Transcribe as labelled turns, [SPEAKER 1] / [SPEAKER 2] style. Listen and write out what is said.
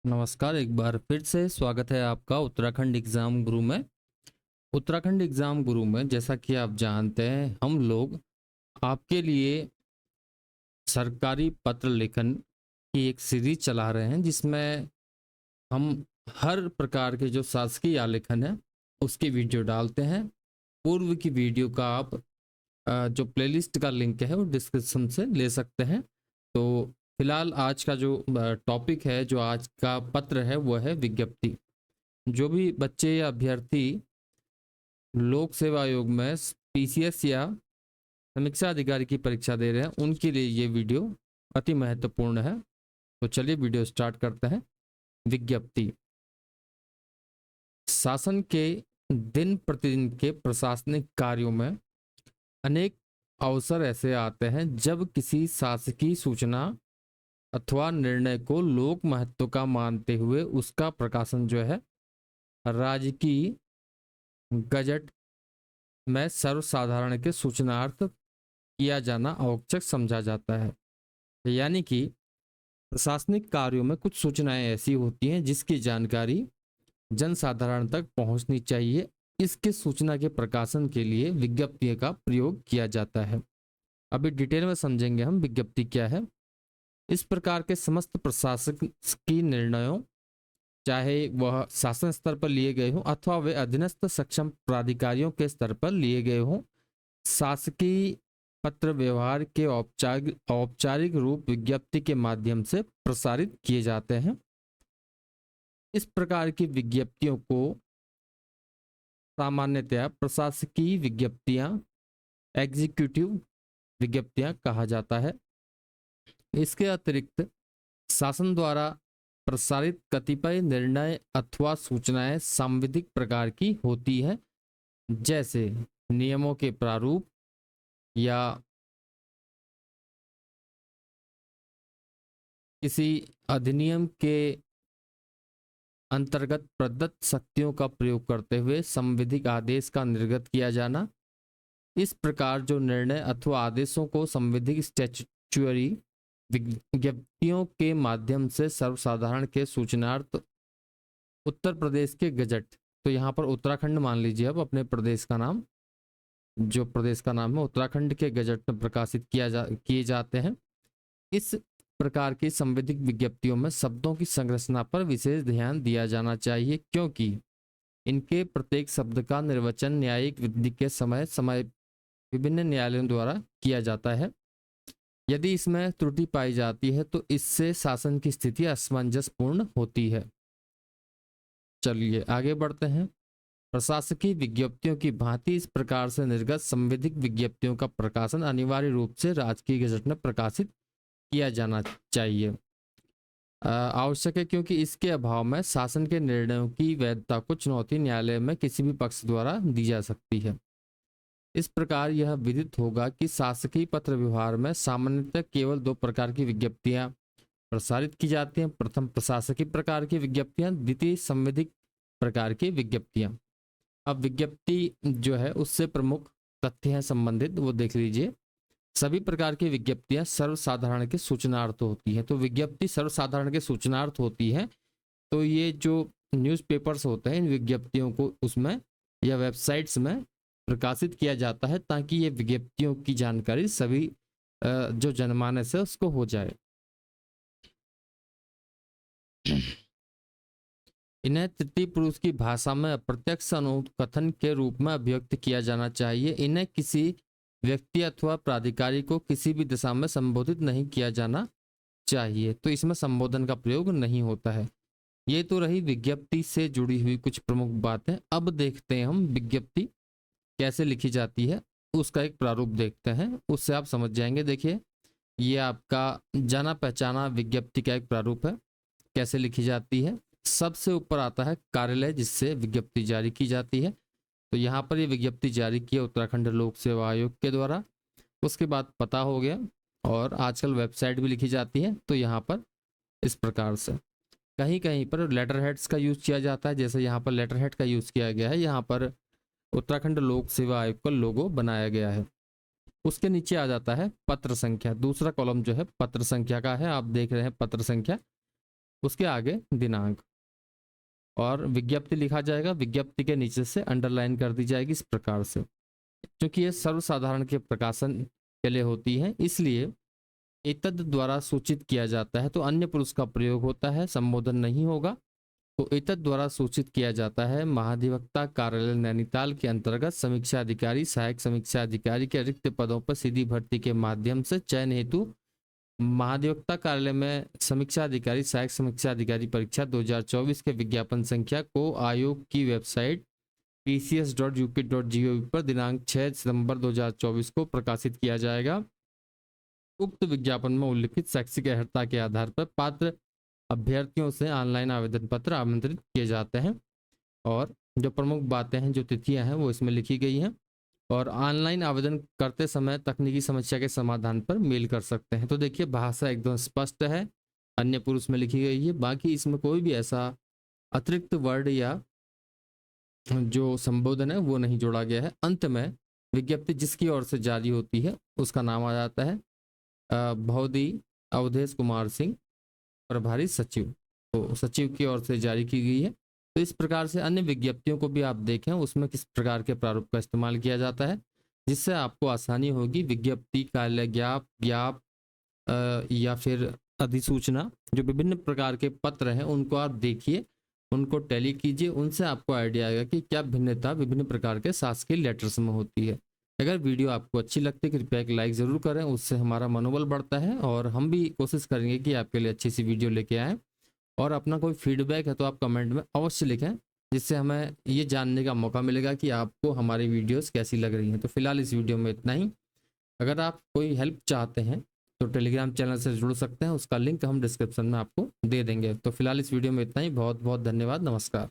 [SPEAKER 1] नमस्कार, एक बार फिर से स्वागत है आपका उत्तराखंड एग्ज़ाम गुरु में। उत्तराखंड एग्ज़ाम गुरु में जैसा कि आप जानते हैं, हम लोग आपके लिए सरकारी पत्र लेखन की एक सीरीज़ चला रहे हैं, जिसमें हम हर प्रकार के जो शासकीय आलेखन है, उसकी वीडियो डालते हैं। पूर्व की वीडियो का आप जो प्लेलिस्ट का लिंक है, वो डिस्क्रिप्शन से ले सकते हैं। तो फिलहाल आज का जो टॉपिक है, जो आज का पत्र है, वो है विज्ञप्ति। जो भी बच्चे या अभ्यर्थी लोक सेवा आयोग में पीसीएस या समीक्षा अधिकारी की परीक्षा दे रहे हैं, उनके लिए ये वीडियो अति महत्वपूर्ण है। तो चलिए वीडियो स्टार्ट करते हैं। विज्ञप्ति शासन के दिन प्रतिदिन के प्रशासनिक कार्यों में अनेक अवसर ऐसे आते हैं जब किसी शासकीय सूचना अथवा निर्णय को लोक महत्व का मानते हुए उसका प्रकाशन जो है राजकीय गजट में सर्वसाधारण के सूचनार्थ किया जाना आवश्यक समझा जाता है। यानी कि प्रशासनिक कार्यों में कुछ सूचनाएं ऐसी होती हैं जिसकी जानकारी जनसाधारण तक पहुंचनी चाहिए। इसके सूचना के प्रकाशन के लिए विज्ञप्ति का प्रयोग किया जाता है। अभी डिटेल में समझेंगे हम विज्ञप्ति क्या है। इस प्रकार के समस्त प्रशासकीय निर्णयों, चाहे वह शासन स्तर पर लिए गए हों अथवा वे अधीनस्थ सक्षम प्राधिकारियों के स्तर पर लिए गए हों, शासकीय पत्र व्यवहार के औपचारिक रूप विज्ञप्ति के माध्यम से प्रसारित किए जाते हैं। इस प्रकार की विज्ञप्तियों को सामान्यतया प्रशासकीय विज्ञप्तियां, एग्जीक्यूटिव विज्ञप्तियां कहा जाता है। इसके अतिरिक्त शासन द्वारा प्रसारित कतिपय निर्णय अथवा सूचनाएं सांविधिक प्रकार की होती हैं, जैसे नियमों के प्रारूप या किसी अधिनियम के अंतर्गत प्रदत्त शक्तियों का प्रयोग करते हुए संविधिक आदेश का निर्गत किया जाना। इस प्रकार जो निर्णय अथवा आदेशों को संविधिक स्टैच्यूटरी विज्ञप्तियों के माध्यम से सर्वसाधारण के सूचनार्थ उत्तर प्रदेश के गजट, तो यहाँ पर उत्तराखंड मान लीजिए अब अपने प्रदेश का नाम, जो प्रदेश का नाम है उत्तराखंड के गजट में प्रकाशित किए जाते हैं। इस प्रकार की संविधिक विज्ञप्तियों में शब्दों की संरचना पर विशेष ध्यान दिया जाना चाहिए, क्योंकि इनके प्रत्येक शब्द का निर्वचन न्यायिक विधि के समय समय विभिन्न न्यायालयों द्वारा किया जाता है। यदि इसमें त्रुटि पाई जाती है तो इससे शासन की स्थिति असमंजसपूर्ण होती है। चलिए आगे बढ़ते हैं। प्रशासकीय विज्ञप्तियों की भांति इस प्रकार से निर्गत संविधिक विज्ञप्तियों का प्रकाशन अनिवार्य रूप से राजकीय गजट में प्रकाशित किया जाना चाहिए। आवश्यक है, क्योंकि इसके अभाव में शासन के निर्णयों की वैधता को चुनौती न्यायालय में किसी भी पक्ष द्वारा दी जा सकती है। इस प्रकार यह विदित होगा कि शासकीय पत्र व्यवहार में सामान्यतः केवल दो प्रकार की विज्ञप्तियां प्रसारित की जाती हैं। प्रथम प्रशासकीय प्रकार की विज्ञप्तियां, द्वितीय संविधिक प्रकार की विज्ञप्तियां। अब विज्ञप्ति जो है उससे प्रमुख तथ्य हैं संबंधित, वो देख लीजिए। सभी प्रकार की विज्ञप्तियां सर्वसाधारण के सूचनार्थ होती हैं। तो विज्ञप्ति सर्वसाधारण के सूचनार्थ होती है, तो ये जो न्यूज़पेपर्स होते हैं, इन विज्ञप्तियों को उसमें या वेबसाइट्स में प्रकाशित किया जाता है, ताकि ये विज्ञप्तियों की जानकारी सभी जो जनमानस है उसको हो जाए। इन्हें तृतीय पुरुष की भाषा में अप्रत्यक्ष अनुकथन के रूप में अभिव्यक्त किया जाना चाहिए। इन्हें किसी व्यक्ति अथवा प्राधिकारी को किसी भी दिशा में संबोधित नहीं किया जाना चाहिए, तो इसमें संबोधन का प्रयोग नहीं होता है। ये तो रही विज्ञप्ति से जुड़ी हुई कुछ प्रमुख बातें। अब देखते हैं हम विज्ञप्ति कैसे लिखी जाती है, उसका एक प्रारूप देखते हैं, उससे आप समझ जाएंगे। देखिए, ये आपका जाना पहचाना विज्ञप्ति का एक प्रारूप है, कैसे लिखी जाती है। सबसे ऊपर आता है कार्यालय, जिससे विज्ञप्ति जारी की जाती है। तो यहाँ पर ये विज्ञप्ति जारी की है उत्तराखंड लोक सेवा आयोग के द्वारा। उसके बाद पता हो गया, और आजकल वेबसाइट भी लिखी जाती है। तो यहाँ पर इस प्रकार से कहीं कहीं पर लेटर हेड्स का यूज़ किया जाता है, जैसे यहाँ पर लेटर हेड का यूज़ किया गया है। यहाँ पर उत्तराखंड लोक सेवा आयोग का लोगो बनाया गया है। उसके नीचे आ जाता है पत्र संख्या। दूसरा कॉलम जो है पत्र संख्या का है। आप देख रहे हैं पत्र संख्या। उसके आगे दिनांक और विज्ञप्ति लिखा जाएगा, विज्ञप्ति के नीचे से अंडरलाइन कर दी जाएगी इस प्रकार से। क्योंकि ये सर्वसाधारण के प्रकाशन के लिए होती है, इसलिए एतद द्वारा सूचित किया जाता है तो अन्य पुरुष का प्रयोग होता है, संबोधन नहीं होगा। तो एतद द्वारा सूचित किया जाता है महाधिवक्ता कार्यालय नैनीताल के अंतर्गत समीक्षा अधिकारी, सहायक समीक्षा अधिकारी के रिक्त पदों पर सीधी भर्ती के माध्यम से चयन हेतु महाधिवक्ता कार्यालय में समीक्षा अधिकारी, सहायक समीक्षा अधिकारी परीक्षा 2024 के विज्ञापन संख्या को आयोग की वेबसाइट pcs.up.gov पर दिनांक 6 सितंबर 2024 को प्रकाशित किया जाएगा। उक्त विज्ञापन में उल्लिखित शैक्षिक अर्हता के आधार पर पात्र अभ्यर्थियों से ऑनलाइन आवेदन पत्र आमंत्रित किए जाते हैं और जो प्रमुख बातें हैं, जो तिथियां हैं वो इसमें लिखी गई हैं। और ऑनलाइन आवेदन करते समय तकनीकी समस्या के समाधान पर मेल कर सकते हैं। तो देखिए भाषा एकदम स्पष्ट है, अन्य पुरुष में लिखी गई है, बाकी इसमें कोई भी ऐसा अतिरिक्त वर्ड या जो संबोधन है वो नहीं जोड़ा गया है। अंत में विज्ञप्ति जिसकी ओर से जारी होती है उसका नाम आ जाता है भौदी अवधेश कुमार सिंह, प्रभारी सचिव। तो सचिव की ओर से जारी की गई है। तो इस प्रकार से अन्य विज्ञप्तियों को भी आप देखें उसमें किस प्रकार के प्रारूप का इस्तेमाल किया जाता है, जिससे आपको आसानी होगी। विज्ञप्ति, कार्यालय ज्ञाप या फिर अधिसूचना, जो विभिन्न प्रकार के पत्र हैं उनको आप देखिए, उनको टैली कीजिए, उनसे आपको आइडिया आएगा कि क्या भिन्नता विभिन्न प्रकार के शासकीय लेटर्स में होती है। अगर वीडियो आपको अच्छी लगती है कृपया एक लाइक ज़रूर करें, उससे हमारा मनोबल बढ़ता है और हम भी कोशिश करेंगे कि आपके लिए अच्छी सी वीडियो लेके आएँ। और अपना कोई फीडबैक है तो आप कमेंट में अवश्य लिखें, जिससे हमें ये जानने का मौका मिलेगा कि आपको हमारी वीडियोस कैसी लग रही हैं। तो फिलहाल इस वीडियो में इतना ही। अगर आप कोई हेल्प चाहते हैं तो टेलीग्राम चैनल से जुड़ सकते हैं, उसका लिंक हम डिस्क्रिप्शन में आपको दे देंगे। तो फिलहाल इस वीडियो में इतना ही। बहुत बहुत धन्यवाद। नमस्कार।